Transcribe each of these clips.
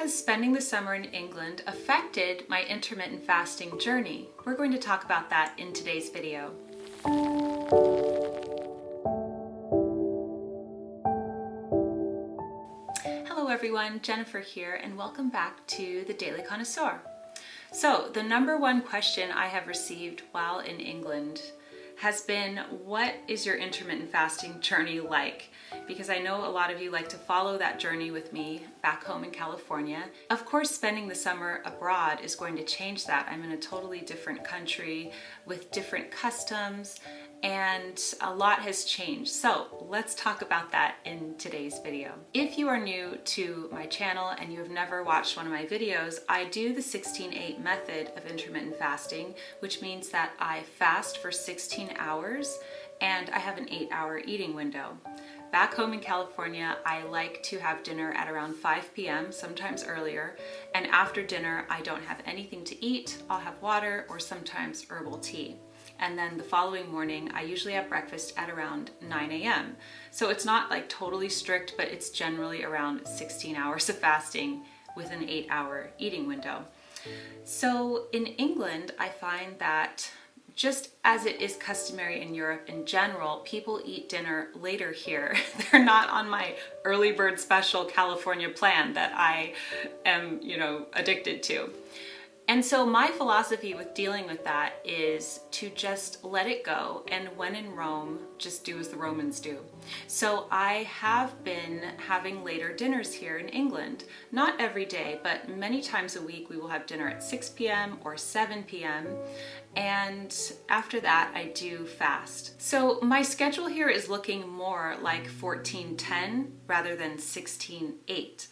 has spending the summer in England affected my intermittent fasting journey? We're going to talk about that in today's video. Hello everyone, Jennifer here, and welcome back to the Daily Connoisseur. So, the number one question I have received while in England has been, what is your intermittent fasting journey like? Because I know a lot of you like to follow that journey with me back home in California. Of course, spending the summer abroad is going to change that. I'm in a totally different country with different customs, and a lot has changed. So let's talk about that in today's video. If you are new to my channel and you have never watched one of my videos, I do the 16-8 method of intermittent fasting, which means that I fast for 16 hours and I have an 8-hour eating window. Back home in California, I like to have dinner at around 5 p.m., sometimes earlier, and after dinner, I don't have anything to eat. I'll have water or sometimes herbal tea. And then the following morning, I usually have breakfast at around 9 a.m. So it's not like totally strict, but it's generally around 16 hours of fasting with an 8-hour eating window. So in England, I find that just as it is customary in Europe in general, people eat dinner later here. They're not on my early bird special California plan that I am, addicted to. And so my philosophy with dealing with that is to just let it go, and when in Rome, just do as the Romans do. So I have been having later dinners here in England. Not every day, but many times a week we will have dinner at 6 p.m. or 7 p.m. And after that I do fast. So my schedule here is looking more like 14-10 rather than 16-8.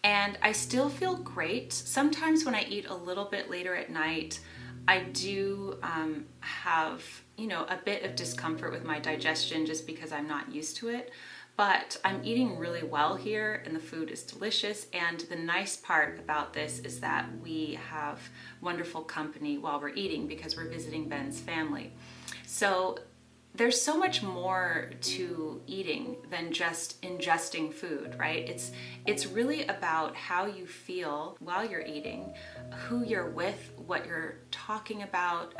And I still feel great. Sometimes when I eat a little bit later at night, I do have, a bit of discomfort with my digestion just because I'm not used to it. But I'm eating really well here and the food is delicious. And the nice part about this is that we have wonderful company while we're eating because we're visiting Ben's family. So there's so much more to eating than just ingesting food, right? It's really about how you feel while you're eating, who you're with, what you're talking about,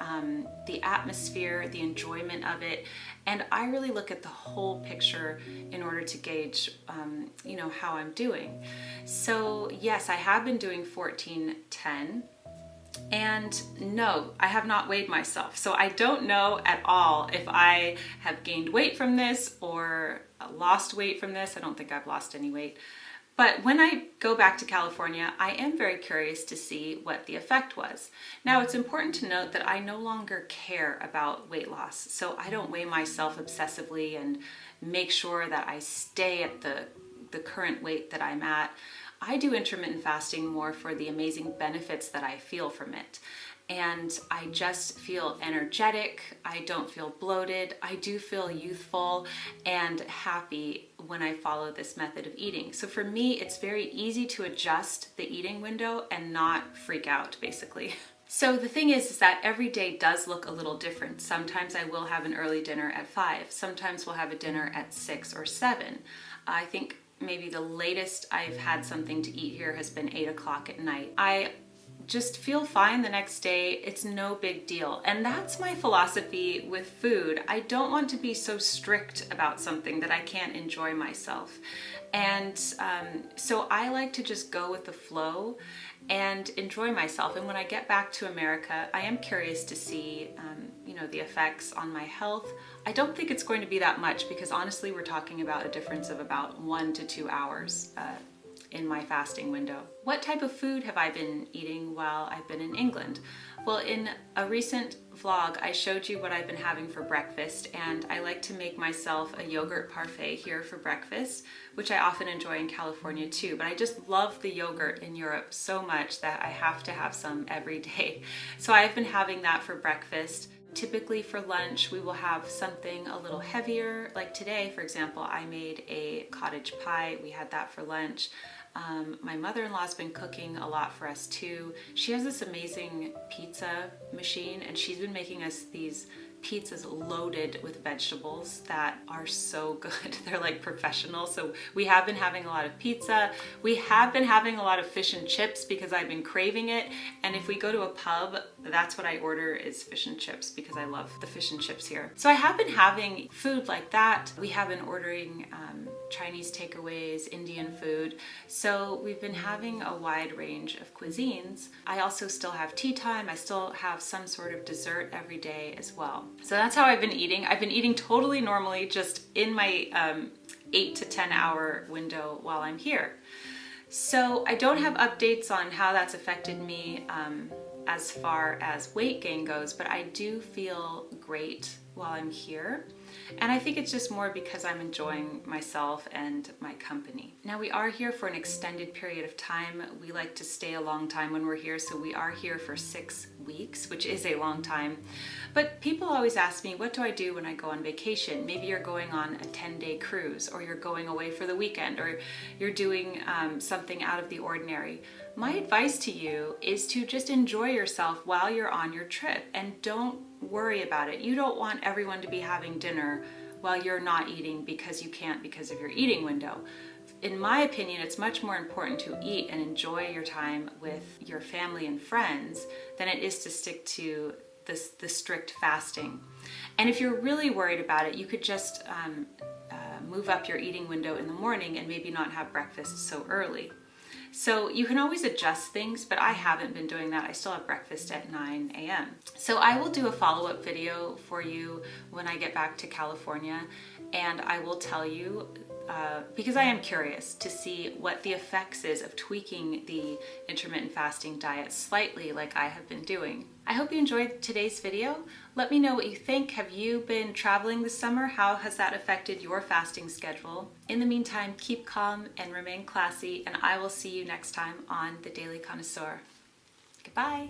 the atmosphere, the enjoyment of it. And I really look at the whole picture in order to gauge, how I'm doing. So yes, I have been doing 14-10. And no, I have not weighed myself. So I don't know at all if I have gained weight from this or lost weight from this. I don't think I've lost any weight. But when I go back to California, I am very curious to see what the effect was. Now, it's important to note that I no longer care about weight loss. So I don't weigh myself obsessively and make sure that I stay at the current weight that I'm at. I do intermittent fasting more for the amazing benefits that I feel from it. And I just feel energetic, I don't feel bloated, I do feel youthful and happy when I follow this method of eating. So for me, it's very easy to adjust the eating window and not freak out, basically. So the thing is that every day does look a little different. Sometimes I will have an early dinner at 5, sometimes we'll have a dinner at 6 or 7. I think maybe the latest I've had something to eat here has been 8 o'clock at night. I just feel fine the next day. It's no big deal. And that's my philosophy with food. I don't want to be so strict about something that I can't enjoy myself. And so I like to just go with the flow and enjoy myself. And when I get back to America, I am curious to see, the effects on my health. I don't think it's going to be that much because honestly, we're talking about a difference of about 1 to 2 hours in my fasting window. What type of food have I been eating while I've been in England? Well, in a recent vlog, I showed you what I've been having for breakfast, and I like to make myself a yogurt parfait here for breakfast, which I often enjoy in California too, but I just love the yogurt in Europe so much that I have to have some every day. So I've been having that for breakfast. Typically for lunch, we will have something a little heavier. Like today, for example, I made a cottage pie. We had that for lunch. My mother-in-law's been cooking a lot for us too. She has this amazing pizza machine and she's been making us these pizzas loaded with vegetables that are so good. They're like professional. So we have been having a lot of pizza. We have been having a lot of fish and chips because I've been craving it. And if we go to a pub, that's what I order is fish and chips because I love the fish and chips here. So I have been having food like that. We have been ordering Chinese takeaways, Indian food. So we've been having a wide range of cuisines. I also still have tea time. I still have some sort of dessert every day as well. So that's how I've been eating. I've been eating totally normally, just in my 8 to 10 hour window while I'm here. So I don't have updates on how that's affected me as far as weight gain goes, but I do feel great while I'm here. And I think it's just more because I'm enjoying myself and my company. Now we are here for an extended period of time. We like to stay a long time when we're here, so we are here for 6 weeks, which is a long time. But people always ask me, what do I do when I go on vacation? Maybe you're going on a 10-day cruise, or you're going away for the weekend, or you're doing something out of the ordinary. My advice to you is to just enjoy yourself while you're on your trip and don't worry about it. You don't want everyone to be having dinner while you're not eating because you can't because of your eating window. In my opinion, it's much more important to eat and enjoy your time with your family and friends than it is to stick to the strict fasting. And if you're really worried about it, you could just move up your eating window in the morning and maybe not have breakfast so early. So you can always adjust things, but I haven't been doing that. I still have breakfast at 9 a.m. So I will do a follow-up video for you when I get back to California, and I will tell you, because I am curious to see what the effects is of tweaking the intermittent fasting diet slightly like I have been doing. I hope you enjoyed today's video. Let me know what you think. Have you been traveling this summer? How has that affected your fasting schedule? In the meantime, keep calm and remain classy, and I will see you next time on The Daily Connoisseur. Goodbye.